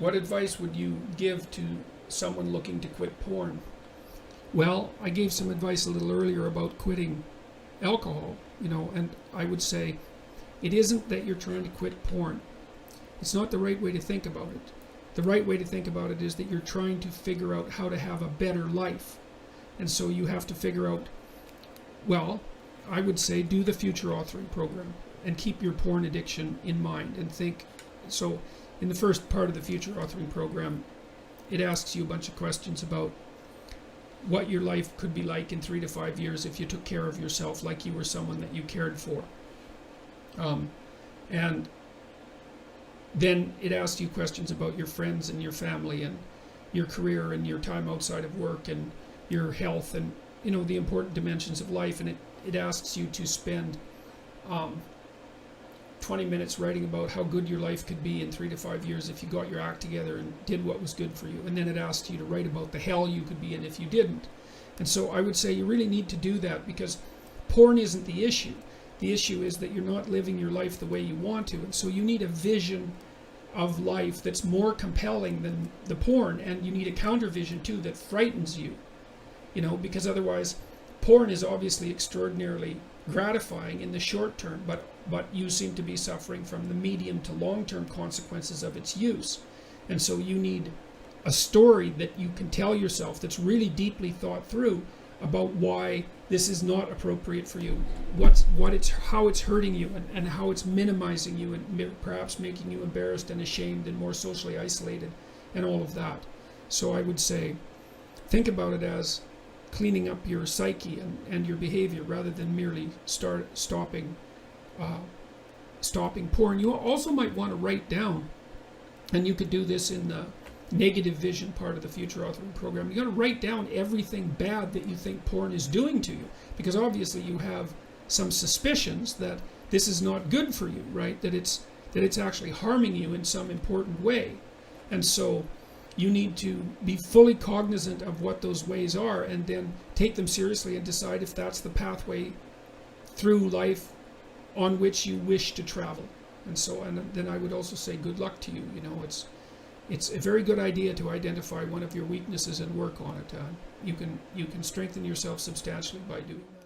What advice would you give to someone looking to quit porn? Well, I gave some advice a little earlier about quitting alcohol, and I would say it isn't that you're trying to quit porn. It's not the right way to think about it. The right way to think about it is that you're trying to figure out how to have a better life. And so you have to figure out, well, I would say do the future authoring program and keep your porn addiction in mind and think. So in the first part of the future authoring program, it asks you a bunch of questions about what your life could be like in 3 to 5 years if you took care of yourself like you were someone that you cared for. And then it asks you questions about your friends and your family and your career and your time outside of work and your health and the important dimensions of life. And it asks you to spend 20 minutes writing about how good your life could be in 3 to 5 years if you got your act together and did what was good for you. And then it asks you to write about the hell you could be in if you didn't. And so I would say you really need to do that, because porn isn't the issue. The issue is that you're not living your life the way you want to. And so you need a vision of life that's more compelling than the porn, and you need a counter vision too that frightens you, because otherwise porn is obviously extraordinarily gratifying in the short term, but you seem to be suffering from the medium to long-term consequences of its use. And so you need a story that you can tell yourself that's really deeply thought through about why this is not appropriate for you, how it's hurting you, and how it's minimizing you and perhaps making you embarrassed and ashamed and more socially isolated and all of that. So I would say think about it as cleaning up your psyche and your behavior rather than merely stopping porn. You also might want to write down, and you could do this in the negative vision part of the future authoring program. You got to write down everything bad that you think porn is doing to you, because obviously you have some suspicions that this is not good for you, right? That it's actually harming you in some important way. And so you need to be fully cognizant of what those ways are and then take them seriously and decide if that's the pathway through life on which you wish to travel. And then I would also say good luck to you. It's a very good idea to identify one of your weaknesses and work on it. You can strengthen yourself substantially by doing that.